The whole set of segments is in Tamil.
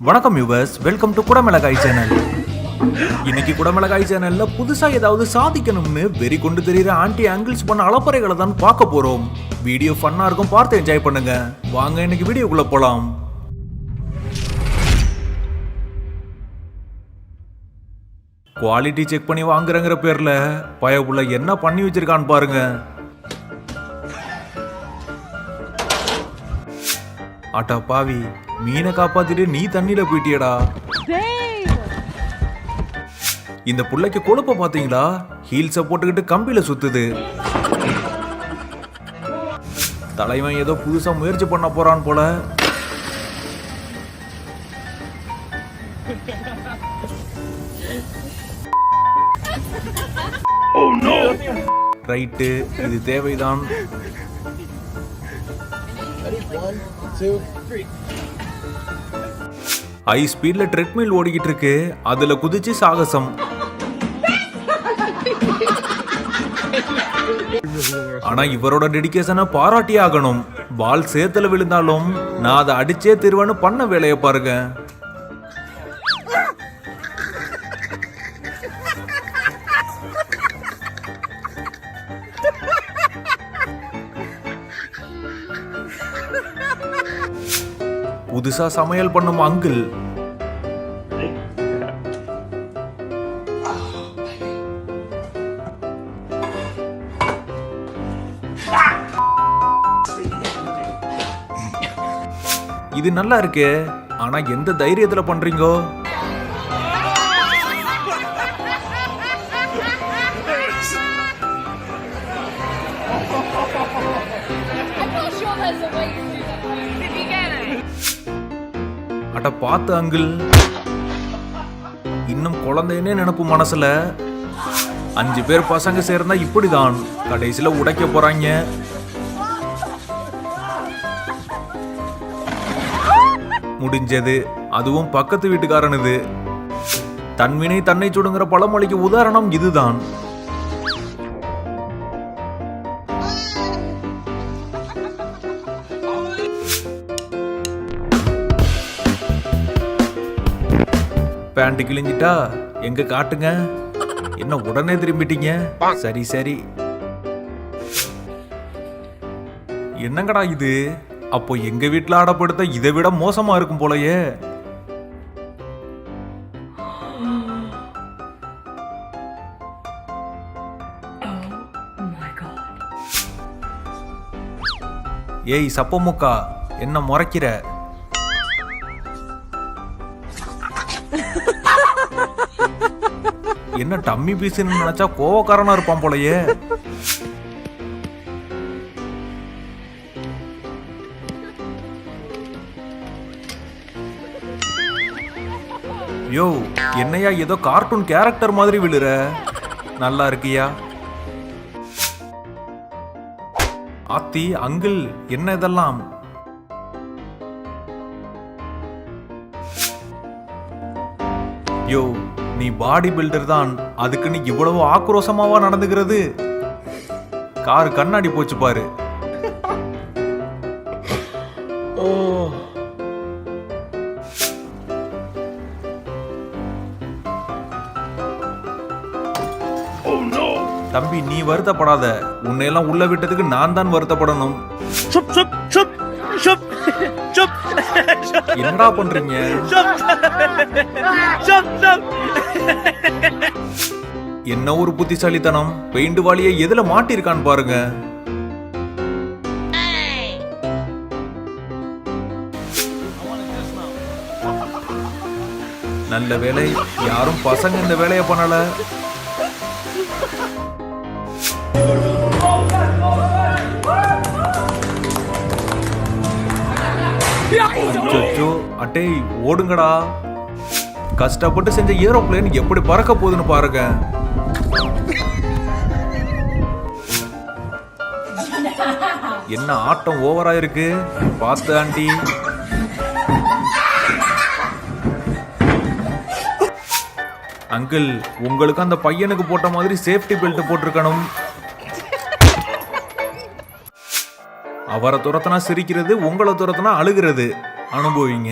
வணக்கம் யூவர்ஸ், வெல்கம் டு குடமிளகாய் சேனல். இன்னைக்கு குடமிளகாய் சேனல்ல புதுசா ஏதாவது சாதிக்கணும்னு வெறி கொண்டு தெரியுற ஆன்டி ஆங்கிள்ஸ் பண்ண அலப்பறைகளை தான் பார்க்க போறோம். வீடியோ ஃபன்னா இருக்கும், பார்த்து என்ஜாய் பண்ணுங்க. வாங்க இன்னைக்கு வீடியோக்குள்ள போலாம். குவாலிட்டி செக் பண்ணி வாங்குறங்கிற பேர்ல பயப்புள்ள என்ன பண்ணி வச்சிருக்கான்னு பாருங்க. அட்டா பாவி, மீனை காப்பாத்திட்டு நீ தண்ணியில போயிட்டியடா. இந்த புள்ளைக்கு கொழுப்ப பாத்தீங்களா? ஹீல்ஸ போட்டுக்கிட்டு கம்பியில சுத்துது. தலைவன் ஏதோ புதுசா முயற்சி பண்ண போறான் போல. ரைட்டு, இது தேவைதான். ஹை ஸ்பீட்ல ட்ரெட்மில் ஓடிக்கிட்டு இருக்கு, அதுல குதிச்சு சாகசம். ஆனா இவரோட டெடிகேஷனை பாராட்டி ஆகணும். பால் சேத்துல விழுந்தாலும் நான் அதை அடிச்சே திருவன்னு பண்ண வேலையை பாருங்க. புதுசா சமையல் பண்ணும் அங்கிள். இது நல்லா இருக்கு, ஆனா எந்த தைரியத்துல பண்றீங்கோ? அட பார்த்து அங்கிள், இன்னும் குழந்தைன்னே நினைப்பு மனசுல. 5 பேர் பசங்க சேர்ந்தா இப்படிதான் கடைசியில உடைக்க போறாங்க. முடிஞ்சது, அதுவும் பக்கத்து வீட்டுக்காரனுது. தன்வினை தன்னை சுடுங்கிற பழமொழிக்கு உதாரணம் இதுதான். பேண்ட் கிழிஞ்சிட்டா எங்க காட்டுங்க. என்ன உடனே திரும்பிட்டீங்க? சரி சரி. என்னங்கடா இது? அப்போ எங்க வீட்டுல ஆடப்படுத்த இதை விட மோசமா இருக்கும் போலயே. ஏய் சப்பமுக்கா, என்ன முறைக்கிற? என்ன டம்மி பீஸ்ன்னு நினைச்சா கோவக்காரனா இருப்பான் போலயே. யோ, என்னையா ஏதோ கார்ட்டூன் கேரக்டர் மாதிரி விழுற? நல்லா இருக்கியா? ஆத்தி அங்கிள், என்ன இதெல்லாம்? யோ, நீ பாடி பில்டர் தான், அதுக்கு நீ இவ்வளவு ஆக்ரோஷமாவா நடந்துக்கிறது? கார் கண்ணாடி போச்சு பாரு. தம்பி, நீ வருத்தப்படாத. உன்னையெல்லாம் உள்ள விட்டதுக்கு நான் தான் வருத்தப்படணும். என்னடா பண்றீங்க? என்ன ஒரு புத்திசாலித்தனம். பெயிண்ட் வாளியை எதுல மாட்டிருக்கான்னு பாருங்க. நல்ல வேலை, யாரும் பசங்க இந்த வேலையை பண்ணல. அட்டே ஓடுங்கடா. கஷ்டப்பட்டு செஞ்ச ஏரோப்ளேன் எப்படி பறக்க போகுதுன்னு பாருங்க. என்ன ஆட்டம் ஓவரா இருக்கு, பார்த்து ஆண்டி. அங்கிள், உங்களுக்கு அந்த பையனுக்கு போட்ட மாதிரி சேஃப்டி பெல்ட் போட்டிருக்கணும். அவரை துரத்துனா சிரிக்கிறது, உங்களை துரத்துனா அழுகிறது. அனுபவிங்க.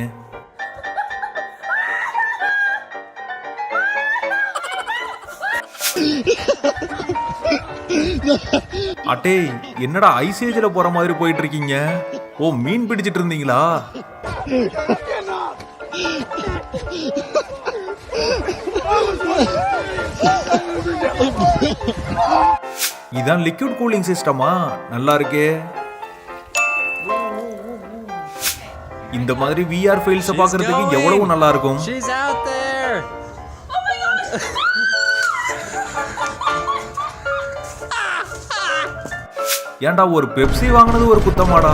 அட்டே, என்னடா ஐசேஜ்ல போற மாதிரி போயிட்டு இருக்கீங்க? ஓ, மீன் பிடிச்சிட்டு இருந்தீங்களா? இதான் லிக்விட் கூலிங் சிஸ்டமா? நல்லா இருக்கே. இந்த மாதிரி VR ஃபைல்ஸ் பார்க்கிறதுக்கு எவ்வளவு நல்லா இருக்கும். ஏன்டா ஒரு பெப்சி வாங்கினது ஒரு குத்தமாடா?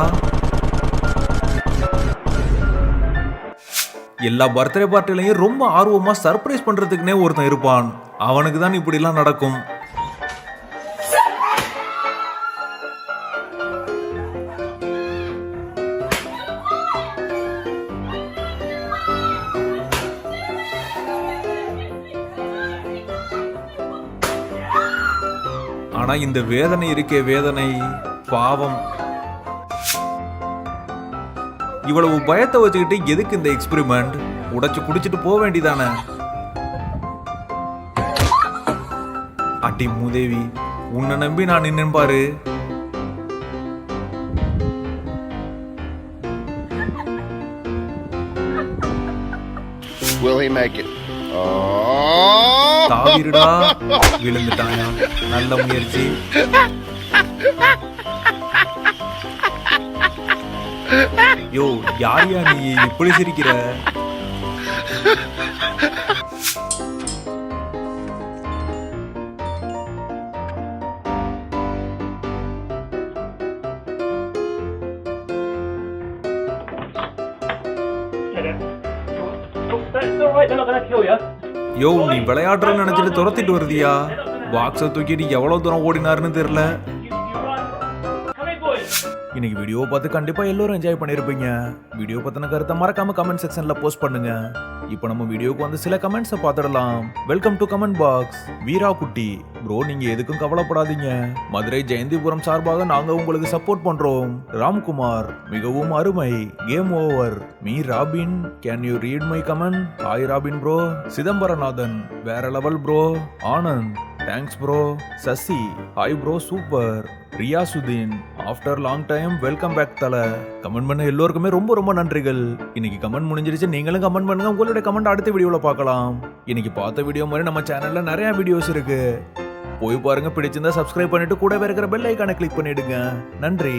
எல்லா பர்த்டே பார்ட்டிலையும் ரொம்ப ஆர்வமா சர்ப்ரைஸ் பண்றதுக்குனே ஒருத்தன் இருப்பான். அவனுக்கு தான் இப்படி எல்லாம் நடக்கும். ஆனா இந்த வேதனை இருக்கே வேதனை, பாவம். இவ்வளவு பயத்தை வச்சுக்கிட்டு எதுக்கு இந்த எக்ஸ்பெரிமெண்ட்? உடைச்சு குடிச்சிட்டு போக வேண்டியதானே. அடி மூதேவி, உன்னை நம்பி நான் நின்னேன் பாரு. Will he make it? தாவிருடா, விழுந்துட்டாயா. நல்ல முயற்சி. யோ, யாரியா நீ இப்படி சிரிக்கிற? யோ, நீ விளையாடுறன்னு நினைச்சிட்டு துரத்திட்டு வருதியா? பாக்ஸை தூக்கிட்டு எவ்வளவு தூரம் ஓடினாருன்னு தெரியல. இன்னைக்கு வீடியோ பார்த்து கண்டிப்பா எல்லாரும் என்ஜாய் பண்ணிருப்பீங்க. வீடியோ பத்தின கருத்தை மறக்காம கமெண்ட் செக்ஷன்ல போஸ்ட் பண்ணுங்க. இப்போ நம்ம வீடியோக்கு வந்து சில கமெண்ட்ஸை பார்த்துடலாம். Welcome to comment box. Veera Kutty bro, நீங்க எதுக்கும் கவலைப்படாதீங்க. மதுரை ஜெயந்திபுரம் சார்பாக நாங்க உங்களுக்கு சப்போர்ட் பண்றோம். ராம்குமார், மிகவும் அருமை. Game over. Me Robin, can you read my comment? Hi Robin bro. Chidambaranathan, வேற level bro. Anand, thanks bro. Sasi, hi bro, super. Riyasudeen, after long time welcome back தல. கமெண்ட் பண்ண எல்லோருக்குமே ரொம்ப ரொம்ப நன்றிகள். இன்னைக்கு கமெண்ட் முடிஞ்சிருச்சு. நீங்களும் கமெண்ட் பண்ணுங்க. உங்களுடைய கமெண்ட் அடுத்த வீடியோல பார்க்கலாம். இன்னைக்கு பார்த்த வீடியோ மாதிரி நம்ம சேனல்ல நிறைய வீடியோஸ் இருக்கு. போய் பாருங்க. பிடிச்சிருந்தா சப்ஸ்கிரைப் பண்ணிட்டு கூடவே இருக்கிற பெல் ஐகானை கிளிக் பண்ணிடுங்க. நன்றி.